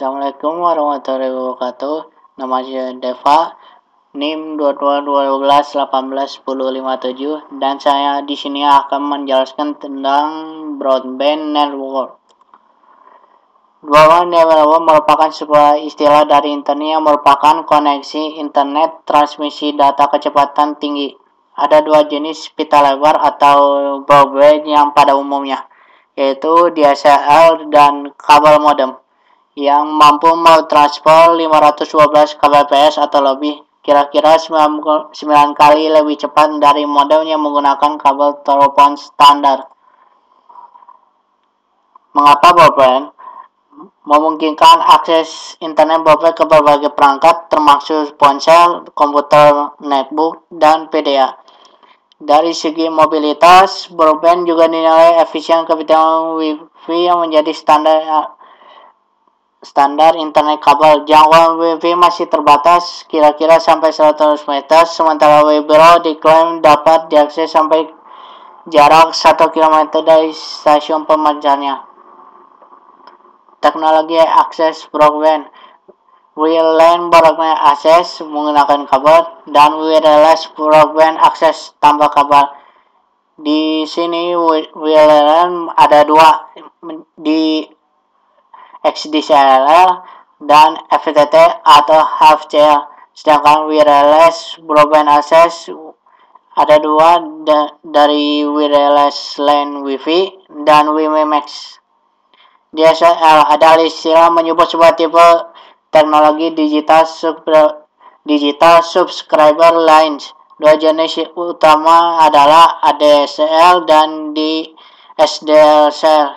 Assalamualaikum warahmatullahi wabarakatuh. Nama saya Deva, NIM 2212181057 dan saya di sini akan menjelaskan tentang broadband network. Broadband network merupakan sebuah istilah dari internet yang merupakan koneksi internet transmisi data kecepatan tinggi. Ada dua jenis pita lebar atau broadband yang pada umumnya, yaitu DSL dan kabel modem, yang mampu mentransfer 512 kbps atau lebih, kira-kira 9 kali lebih cepat dari modem yang menggunakan kabel telepon standar. Mengapa broadband? Memungkinkan akses internet broadband ke berbagai perangkat termasuk ponsel, komputer, netbook, dan PDA. Dari segi mobilitas, broadband juga dinilai efisien ketika Wi-Fi yang menjadi standar internet kabel. Jangkauan Wi-Fi masih terbatas, kira-kira sampai 100 meter, sementara Wi-Fi diklaim dapat diakses sampai jarak 1 km dari stasiun pemancarnya. Teknologi akses broadband, wireline broadband akses menggunakan kabel, dan wireless broadband akses tanpa kabel. Di sini wireline ada dua, di XDSL dan FTTT atau HFCL, sedangkan wireless broadband access ada dua, dari wireless LAN Wi-Fi dan WiMAX. DSL adalah istilah menyebut sebuah tipe teknologi digital subscriber lines. Dua jenis utama adalah ADSL dan DSDSL.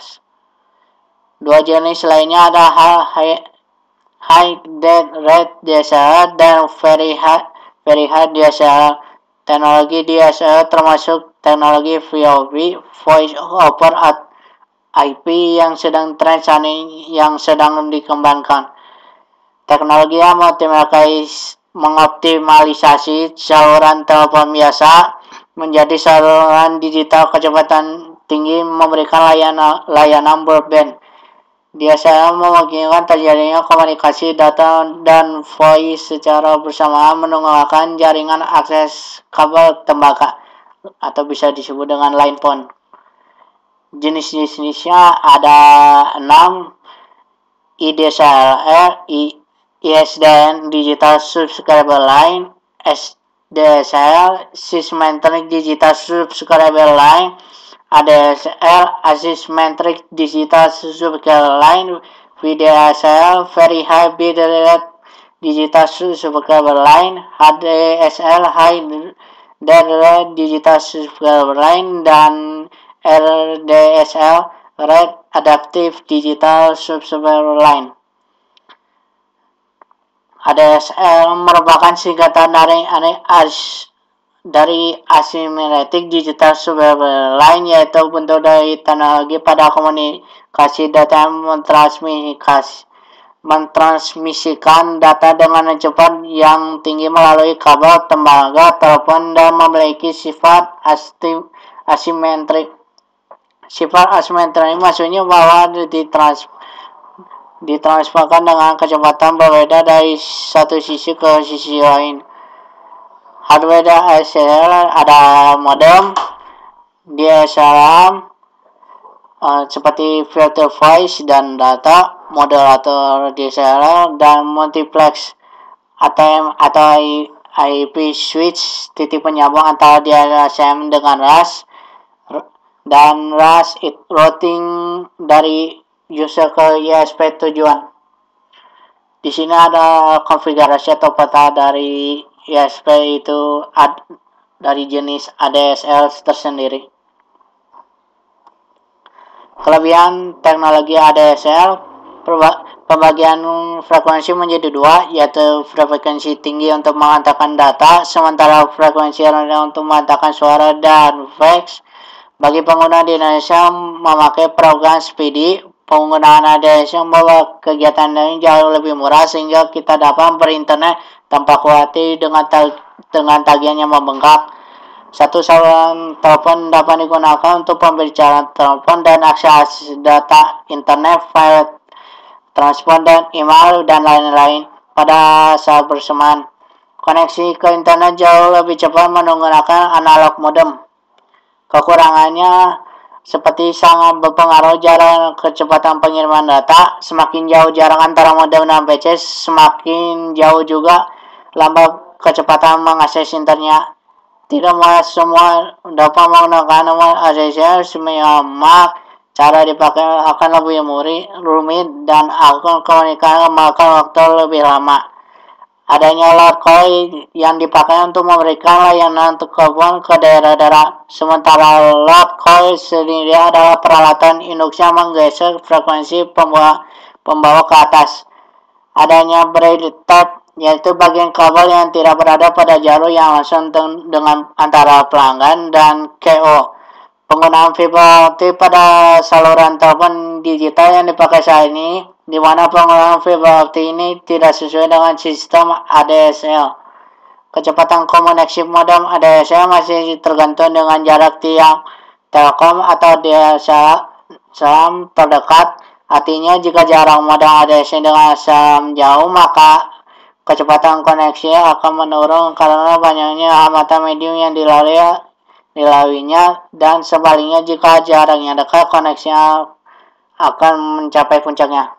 Dua jenis lainnya adalah high data rate DSL dan very high DSL. Teknologi DSL termasuk teknologi VoIP, Voice over IP, yang sedang tren saat ini yang sedang dikembangkan. Teknologi yang mengoptimalisasi saluran telepon biasa menjadi saluran digital kecepatan tinggi, memberikan layanan broadband. DSL memungkinkan terjadinya komunikasi data dan voice secara bersamaan menggunakan jaringan akses kabel tembaga atau bisa disebut dengan line phone. Jenis-jenisnya ada 6: IDSL, ISDN Digital Subscriber Line, SDSL Asymmetric Digital Subscriber Line, ADSL Asymmetric Digital Subscriber Line, VDSL Very High Bit Rate Digital Subscriber Line, HDSL High Data Rate Digital Subscriber Line, dan RDSL Rate Adaptive Digital Subscriber Line. ADSL merupakan singkatan dari Asymmetric Digital Subscriber Line, yaitu bentuk dari teknologi pada komunikasi data yang mentransmisikan data dengan cepat yang tinggi melalui kabel tembaga telepon dan memiliki sifat asimetrik. Sifat asimetrik maksudnya bahwa ditransferkan dengan kecepatan berbeda dari satu sisi ke sisi lain. Hardware DSL ada modem, DSL seperti filter voice dan data, moderator DSL, dan multiplex atau IP switch, titik penyambung antara DSL dengan RAS, dan RAS routing dari user ke ISP tujuan. Di sini ada konfigurasi atau peta dari ISP itu dari jenis ADSL tersendiri. Kelebihan teknologi ADSL, pembagian frekuensi menjadi dua, yaitu frekuensi tinggi untuk menghantarkan data, sementara frekuensi rendah untuk menghantarkan suara dan fax. Bagi pengguna di Indonesia memakai program Speedy, penggunaan ADSL membawa kegiatan ini jauh lebih murah sehingga kita dapat berinternet tanpa khawatir dengan tagihan yang membengkak. Satu saluran telepon dapat digunakan untuk pembicaraan telepon dan akses data internet, file transport dan email, dan lain-lain pada saat bersamaan. Koneksi ke internet jauh lebih cepat menggunakan analog modem. Kekurangannya seperti sangat berpengaruh jarak kecepatan pengiriman data. Semakin jauh jarak antara modem dan PC, semakin jauh juga lambat kecepatan mengakses internet. Tidak semua dapat menggunakan nomor ADSL, semua cara dipakai akan lebih rumit dan akun komunikasi memakan waktu lebih lama. Adanya load call yang dipakai untuk memberikan layanan telepon ke daerah-daerah. Sementara load call sendiri adalah peralatan induksi yang menggeser frekuensi pembawa ke atas. Adanya breaded yaitu bagian kabel yang tidak berada pada jalur yang langsung dengan antara pelanggan dan KO. Penggunaan fiber optik pada saluran telepon digital yang dipakai saat ini, di mana penggunaan fiber optik ini tidak sesuai dengan sistem ADSL. Kecepatan koneksi modem ADSL masih tergantung dengan jarak tiang Telkom atau DSL terdekat. Artinya jika jarak modem ADSL dengan SLAM jauh, maka kecepatan koneksi akan menurun karena banyaknya hambatan medium yang dilaluinya, dan sebaliknya jika jaraknya dekat, koneksi akan mencapai puncaknya.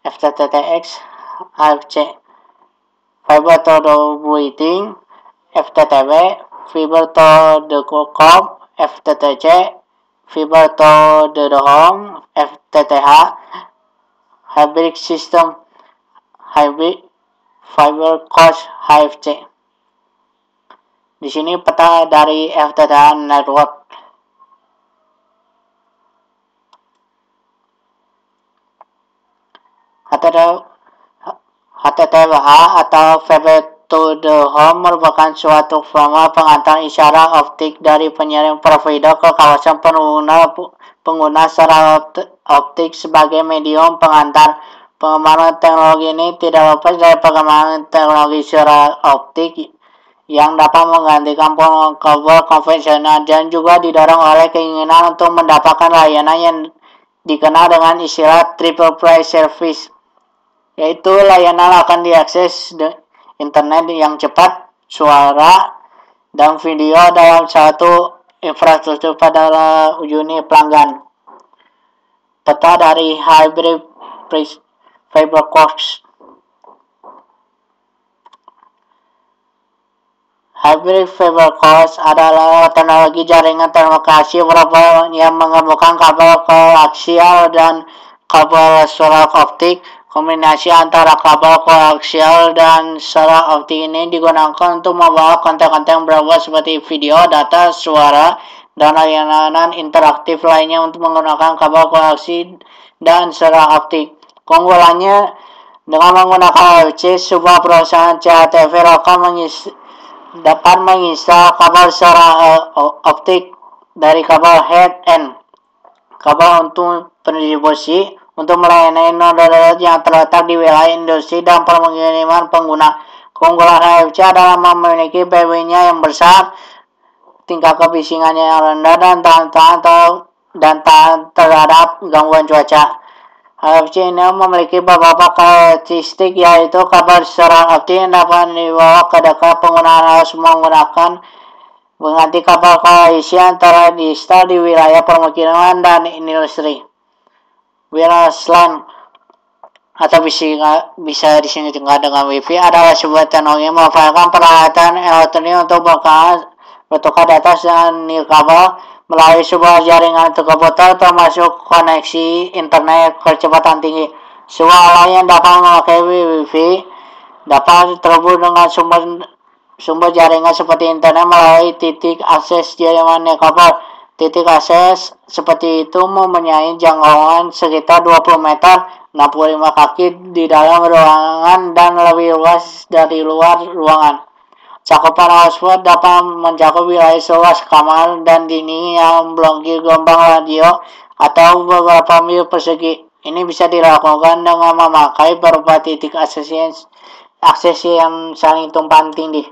FTTX, AFC, Fiber to the Building, FTTB, Fiber to the Core, FTTC, Fiber to the Home, FTTH, Hybrid System, Hybrid Fiber Cost, HFC. Di sini peta dari FTTH Network. HTTH atau Fiber to the Home merupakan suatu format pengantar isyarat optik dari penyiaran provider ke kawasan pengguna secara optik sebagai medium pengantar. Pengembangan teknologi ini tidak lepas dari perkembangan teknologi isyarat optik yang dapat menggantikan kabel konvensional, dan juga didorong oleh keinginan untuk mendapatkan layanan yang dikenal dengan istilah triple play service, yaitu layanan akan diakses internet yang cepat, suara, dan video dalam satu infrastruktur pada unit pelanggan. Peta dari Hybrid Fiber Cost. Hybrid Fiber Cost adalah teknologi jaringan telekomunikasi yang menggabungkan kabel koaksial dan kabel shelf optik. Kombinasi antara kabel koaksial dan shelf optik ini digunakan untuk membawa konten-konten berbeda seperti video, data, suara, dan layanan interaktif lainnya untuk menggunakan kabel koaksi dan shelf optik. Keunggulannya, dengan menggunakan HFC, sebuah perusahaan CATV lokal dapat menginstal kabel secara optik dari kabel head-end, kabel untuk pendistribusi, untuk melayani node yang terletak di wilayah industri dan pengiriman pengguna. Keunggulan HFC adalah memiliki PW-nya yang besar, tingkat kebisingannya yang rendah, dan tahan terhadap gangguan cuaca. HFC ini memiliki beberapa karakteristik, yaitu kabel secara optik yang dapat dibawa ke dekat. Penggunaan harus mengganti kabel koaksi antara digital di wilayah permukiman dan industri. Wireless LAN atau bisa disingkat dengan Wi-Fi adalah sebuah teknologi yang memanfaatkan peralatan elektronik untuk bertukar data dan nirkabel melalui sebuah jaringan terkomputer, termasuk koneksi internet kecepatan tinggi. Sebuah alat yang dapat memakai Wi-Fi dapat terhubung dengan sumber jaringan seperti internet melalui titik akses jaringan nirkabel. Titik akses seperti itu mempunyai jangkauan sekitar 20 meter, 65 kaki di dalam ruangan, dan lebih luas dari luar ruangan. Cakupan hotspot dapat mencakup wilayah seluas kamar dan dinding yang melengkapi gelombang radio atau beberapa mil persegi. Ini bisa dilakukan dengan memakai beberapa titik akses yang saling tumpang tindih.